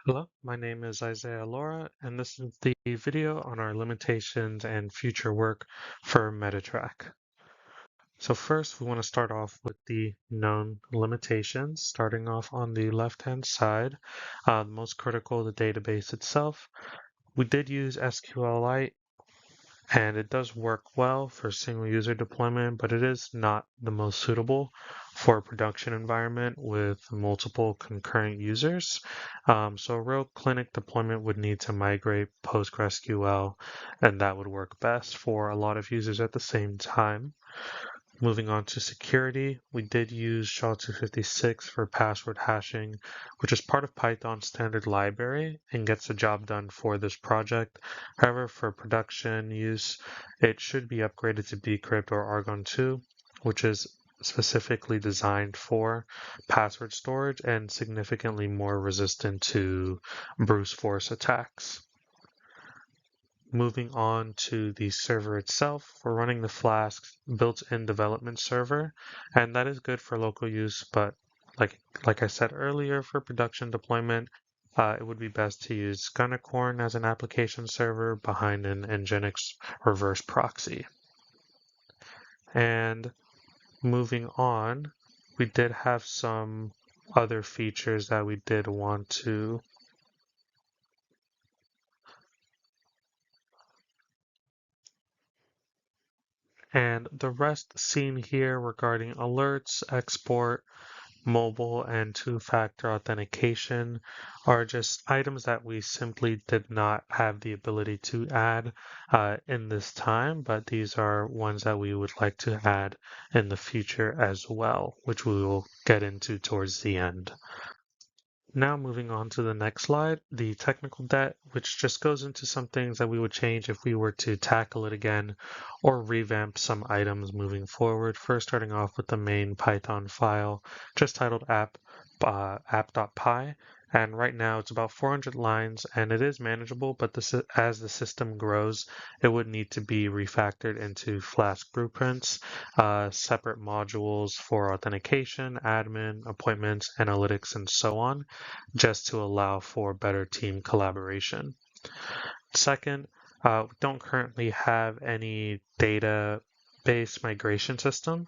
Hello, my name is Lora, and this is the video on our limitations and future work for Meditrak. So first, we want to start off with the known limitations, starting off on the left-hand side. The most critical, the database itself. We did use SQLite, and it does work well for single user deployment, but it is not the most suitable for a production environment with multiple concurrent users. So a real clinic deployment would need to migrate PostgreSQL, and that would work best for a lot of users at the same time. Moving on to security, we did use SHA-256 for password hashing, which is part of Python's standard library and gets the job done for this project. However, for production use, it should be upgraded to Bcrypt or Argon 2, which is specifically designed for password storage and significantly more resistant to brute force attacks. Moving on to the server itself, we're running the Flask built-in development server, and that is good for local use, but like I said earlier, for production deployment, it would be best to use Johnathan as an application server behind an Nginx reverse proxy. And moving on, we did have some other features that we did want to and the rest seen here regarding alerts, export, mobile, and two-factor authentication are just items that we simply did not have the ability to add in this time, but these are ones that we would like to add in the future as well, which we will get into towards the end. Now moving on to the next slide, the technical debt, which just goes into some things that we would change if we were to tackle it again or revamp some items moving forward. First, starting off with the main Python file, just titled app.py. And right now it's about 400 lines and it is manageable, but as the system grows, it would need to be refactored into Flask blueprints, separate modules for authentication, admin, appointments, analytics, and so on, just to allow for better team collaboration. Second, we don't currently have any database migration system.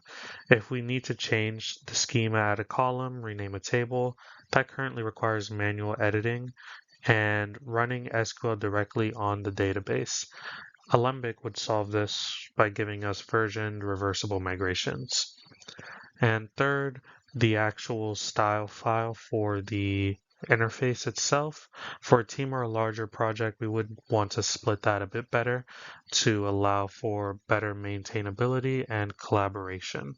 If we need to change the schema, add a column, rename a table, that currently requires manual editing and running SQL directly on the database. Alembic would solve this by giving us versioned reversible migrations. And third, the actual style file for the interface itself. For a team or a larger project, we would want to split that a bit better to allow for better maintainability and collaboration.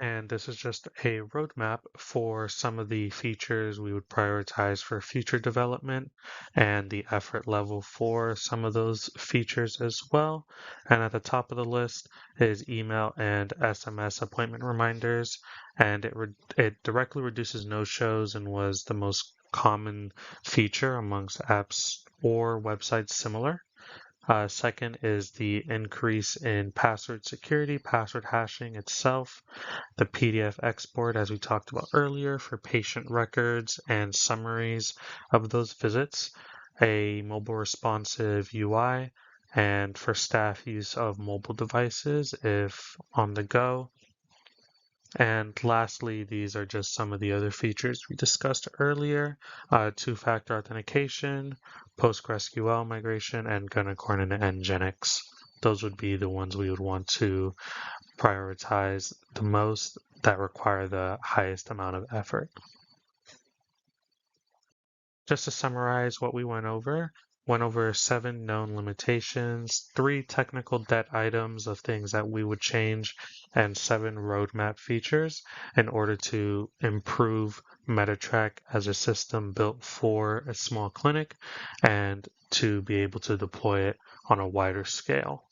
And this is just a roadmap for some of the features we would prioritize for future development and the effort level for some of those features as well. And at the top of the list is email and SMS appointment reminders, and it directly reduces no-shows and was the most common feature amongst apps or websites similar. Second is the increase in password security, password hashing itself, the PDF export, as we talked about earlier, for patient records and summaries of those visits, a mobile responsive UI, and for staff use of mobile devices if on the go. And lastly, these are just some of the other features we discussed earlier, two-factor authentication, PostgreSQL migration, and Johnathan and Nginx. Those would be the ones we would want to prioritize the most that require the highest amount of effort. Just to summarize what we went over 7 known limitations, 3 technical debt items of things that we would change, and 7 roadmap features in order to improve Meditrak as a system built for a small clinic and to be able to deploy it on a wider scale.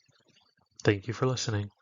Thank you for listening.